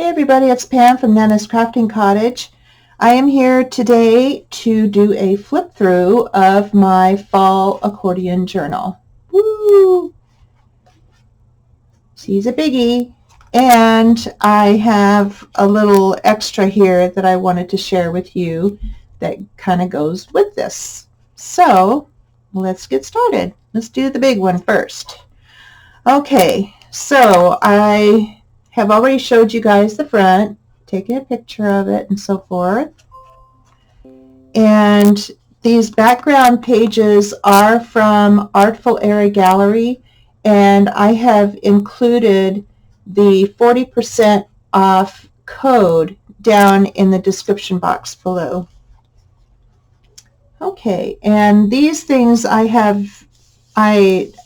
Hey everybody, it's Pam from Nana's Crafting Cottage. I am here today to do a flip through of my fall accordion journal. Woo! She's a biggie. And I have a little extra here that I wanted to share with you that kind of goes with this. So let's get started. Let's do the big one first. Okay, so I have already showed you guys the front, taking a picture of it and so forth. And these background pages are from Artful Area Gallery, and I have included the 40% off code down in the description box below. Okay, and these things I had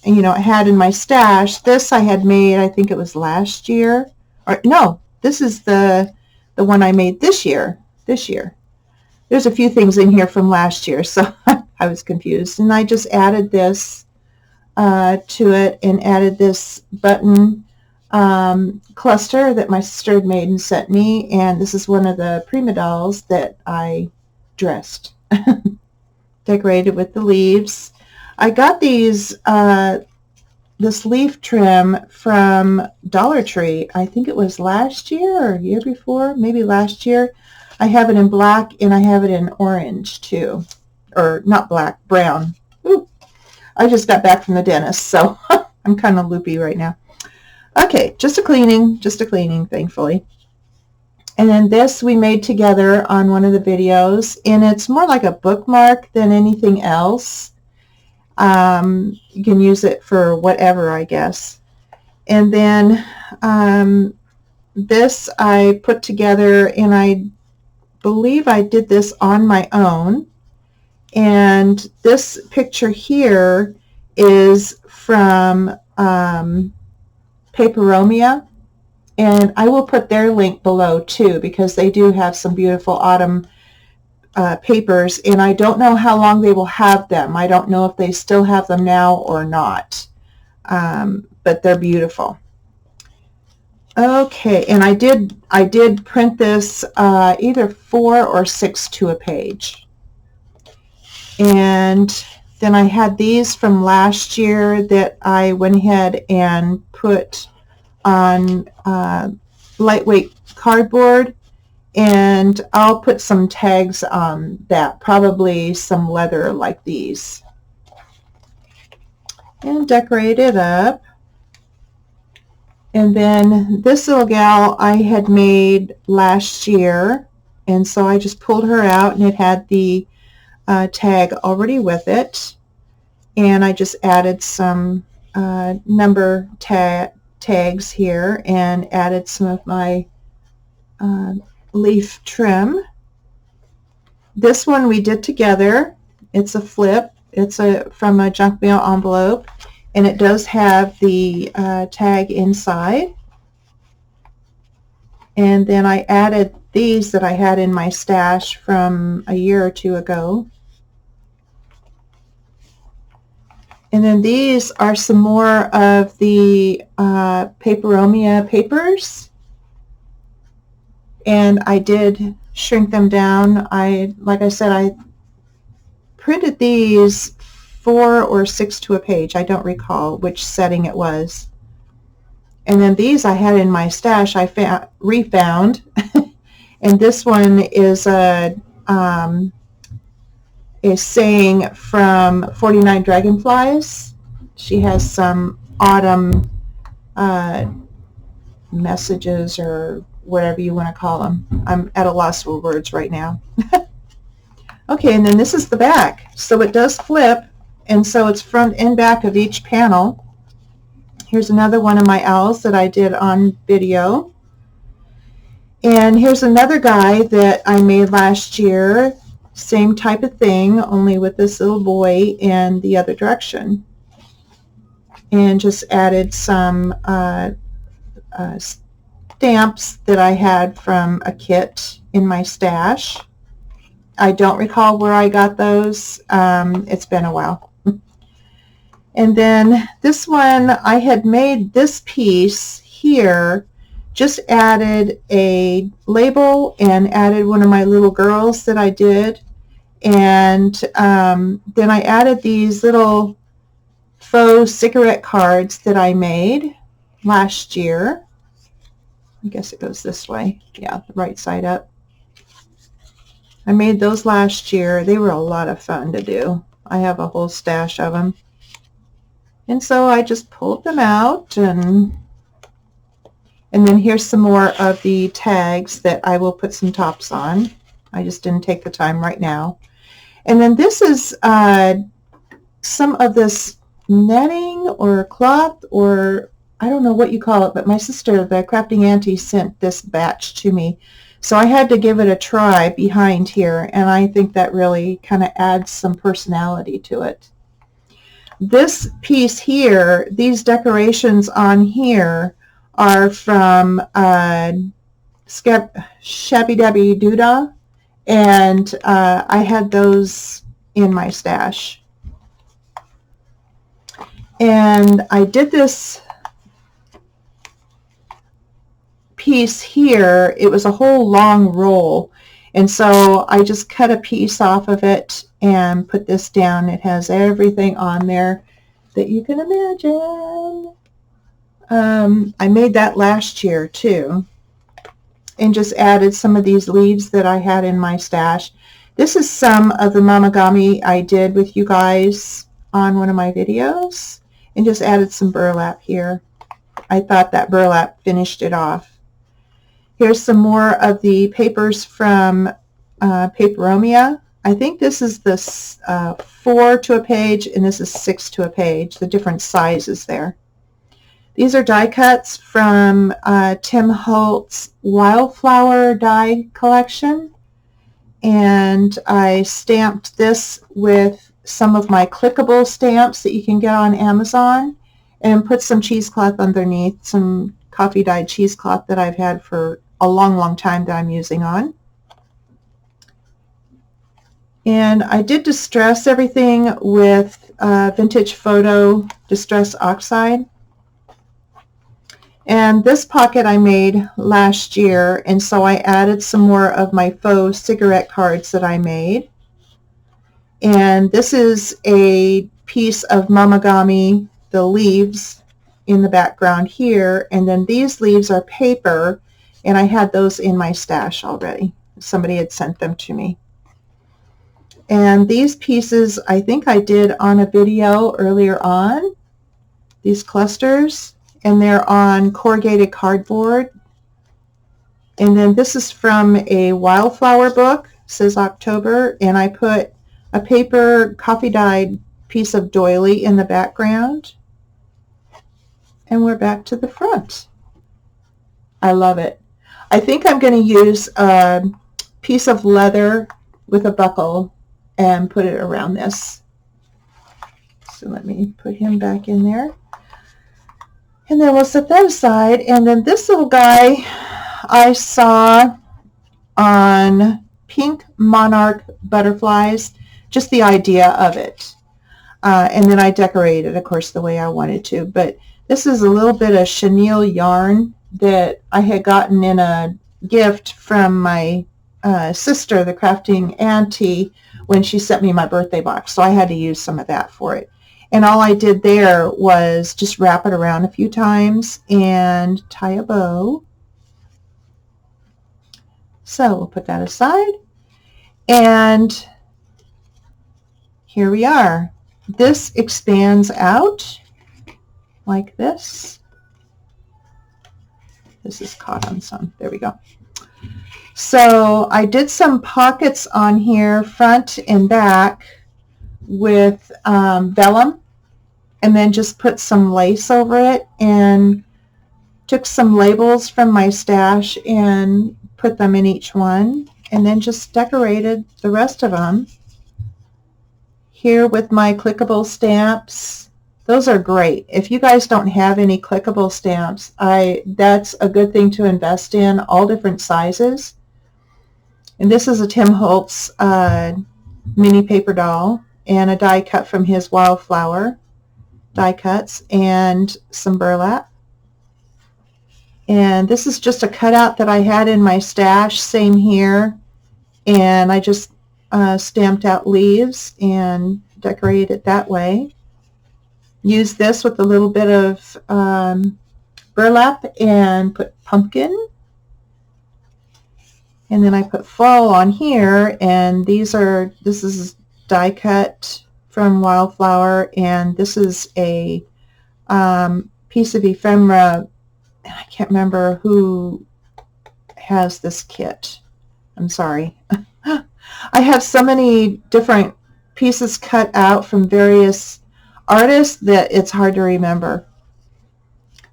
in my stash. This I had made, I think it was last year. Or no, this is the one I made this year. There's a few things in here from last year, so I was confused. And I just added this to it and added this button cluster that my sister had made and sent me. And this is one of the prima dolls that I dressed. Decorated with the leaves. I got these this leaf trim from Dollar Tree. I think it was last year or year before, maybe last year. I have it in black and I have it in orange too. Or not black, brown. Ooh, I just got back from the dentist, so I'm kind of loopy right now. Okay, just a cleaning, thankfully. And then this we made together on one of the videos, and it's more like a bookmark than anything else. You can use it for whatever, I guess. And then this I put together, and I believe I did this on my own. And this picture here is from Paperomia, and I will put their link below too, because they do have some beautiful autumn papers, and I don't know how long they will have them. I don't know if they still have them now or not, but they're beautiful. Okay, and I did print this either 4 or 6 to a page. And then I had these from last year that I went ahead and put on lightweight cardboard, and I'll put some tags on that, probably some leather like these, and decorate it up. And then this little gal I had made last year, and so I just pulled her out, and it had the tag already with it, and I just added some number tags here and added some of my leaf trim. This one we did together. It's a flip. It's from a junk mail envelope, and it does have the tag inside. And then I added these that I had in my stash from a year or two ago. And then these are some more of the Paperomia papers. And I did shrink them down. Like I said, I printed these 4 or 6 to a page. I don't recall which setting it was. And then these I had in my stash. I refound. And this one is a saying from 49 Dragonflies. She has some autumn messages, or whatever you want to call them. I'm at a loss for words right now. Okay, and then this is the back. So it does flip, and so it's front and back of each panel. Here's another one of my owls that I did on video. And here's another guy that I made last year. Same type of thing, only with this little boy in the other direction. And just added some stamps that I had from a kit in my stash. I don't recall where I got those. It's been a while. And then this one, I had made this piece here just added a label and added one of my little girls that I did. And then I added these little faux cigarette cards that I made last year. I guess it goes this way. Yeah, the right side up. I made those last year. They were a lot of fun to do. I have a whole stash of them. And so I just pulled them out, and then here's some more of the tags that I will put some tops on. I just didn't take the time right now. And then this is some of this netting or cloth, or I don't know what you call it, but my sister, the crafting auntie, sent this batch to me. So I had to give it a try behind here, and I think that really kind of adds some personality to it. This piece here, these decorations on here are from Shabby Dabby Doodah, and I had those in my stash. And I did this piece here. It was a whole long roll, and so I just cut a piece off of it and put this down. It has everything on there that you can imagine. I made that last year too, and just added some of these leaves that I had in my stash. This is some of the mamagami I did with you guys on one of my videos, and just added some burlap here. I thought that burlap finished it off. Here's some more of the papers from Paperomia. I think this is the 4 to a page, and this is 6 to a page, the different sizes there. These are die cuts from Tim Holt's Wildflower die collection, and I stamped this with some of my clickable stamps that you can get on Amazon, and put some cheesecloth underneath, some coffee dyed cheesecloth that I've had for a long time that I'm using on. And I did distress everything with Vintage Photo Distress Oxide. And this pocket I made last year, and so I added some more of my faux cigarette cards that I made. And this is a piece of mamagami, the leaves in the background here, and then these leaves are paper, and I had those in my stash already. Somebody had sent them to me. And these pieces I think I did on a video earlier on, these clusters, and they're on corrugated cardboard. And then this is from a wildflower book, it says October, and I put a paper coffee dyed piece of doily in the background. And we're back to the front. I love it. I think I'm going to use a piece of leather with a buckle and put it around this. So let me put him back in there. And then we'll set that aside. And then this little guy I saw on Pink Monarch Butterflies, just the idea of it. And then I decorated, of course, the way I wanted to. But this is a little bit of chenille yarn that I had gotten in a gift from my sister, the crafting auntie, when she sent me my birthday box. So I had to use some of that for it. And all I did there was just wrap it around a few times and tie a bow. So we'll put that aside. And here we are. This expands out like this. This is caught on some. There we go. So I did some pockets on here, front and back, with vellum, and then just put some lace over it, and took some labels from my stash and put them in each one, and then just decorated the rest of them. Here with my clickable stamps. Those are great. If you guys don't have any clickable stamps, that's a good thing to invest in, all different sizes. And this is a Tim Holtz mini paper doll, and a die cut from his Wildflower die cuts, and some burlap. And this is just a cutout that I had in my stash, same here. And I just stamped out leaves and decorated it that way. Use this with a little bit of burlap and put pumpkin. And then I put fall on here, and this is die cut from Wildflower, and this is a piece of ephemera. I can't remember who has this kit. I'm sorry. I have so many different pieces cut out from various artists that it's hard to remember.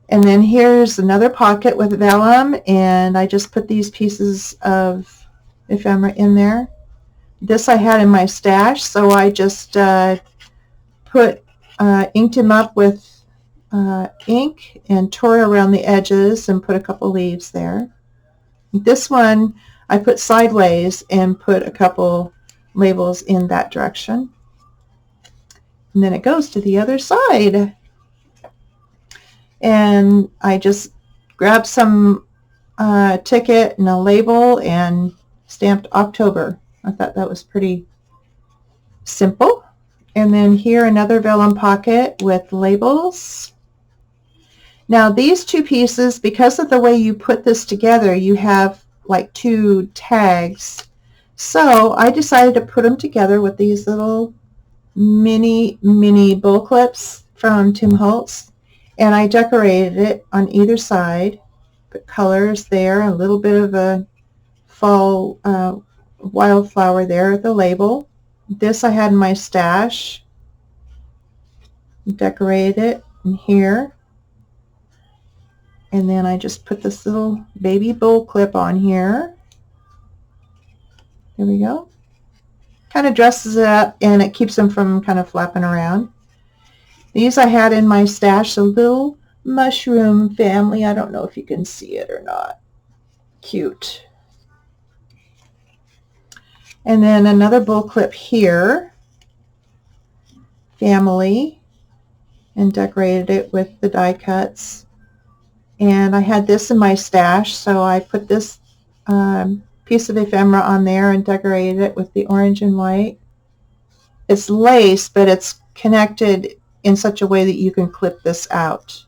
And then here's another pocket with vellum, and I just put these pieces of ephemera in there. This I had in my stash, so I just inked him up with ink and tore around the edges and put a couple leaves there. This one I put sideways and put a couple labels in that direction. And then it goes to the other side. And I just grabbed some ticket and a label and stamped October. I thought that was pretty simple. And then here another vellum pocket with labels. Now these two pieces, because of the way you put this together, you have like two tags. So I decided to put them together with these little mini bowl clips from Tim Holtz. And I decorated it on either side, put colors there, a little bit of a fall wildflower there at the label. This I had in my stash, decorated it in here. And then I just put this little baby bowl clip on here. There we go. Kind of dresses it up, and it keeps them from kind of flapping around. These I had in my stash, a little mushroom family. I don't know if you can see it or not. Cute. And then another bowl clip here, family, and decorated it with the die cuts. And I had this in my stash, so I put this piece of ephemera on there and decorated it with the orange and white. It's lace, but it's connected in such a way that you can clip this out.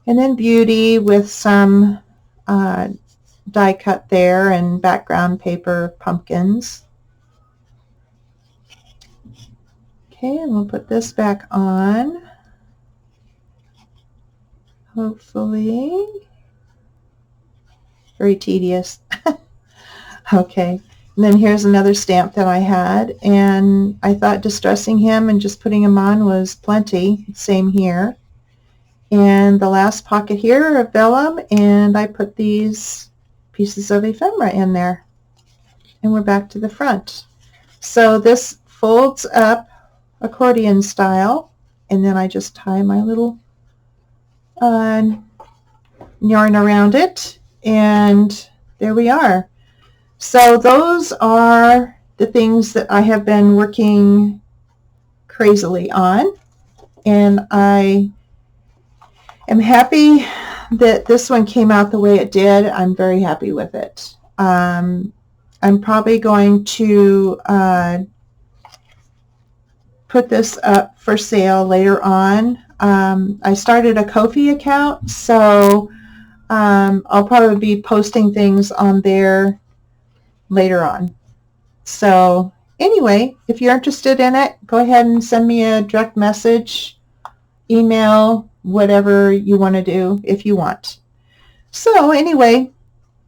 And then Beauty with some die cut there and background paper pumpkins. Okay, and we'll put this back on. Hopefully. Very tedious. Okay. And then here's another stamp that I had, and I thought distressing him and just putting him on was plenty. Same here. And the last pocket here of vellum, and I put these pieces of ephemera in there. And we're back to the front. So this folds up accordion style, and then I just tie my little yarn around it, and there we are. So those are the things that I have been working crazily on, and I am happy that this one came out the way it did. I'm very happy with it. I'm probably going to put this up for sale later on. I started a Ko-fi account, so I'll probably be posting things on there later on. So anyway, if you're interested in it, go ahead and send me a direct message, email, whatever you want to do if you want. So anyway,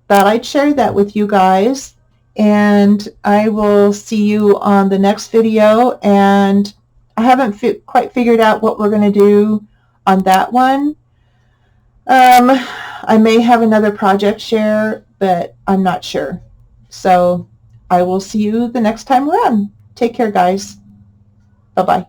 thought I'd share that with you guys, and I will see you on the next video. And I haven't quite figured out what we're going to do on that one. I may have another project share, but I'm not sure. So I will see you the next time around. Take care, guys. Bye-bye.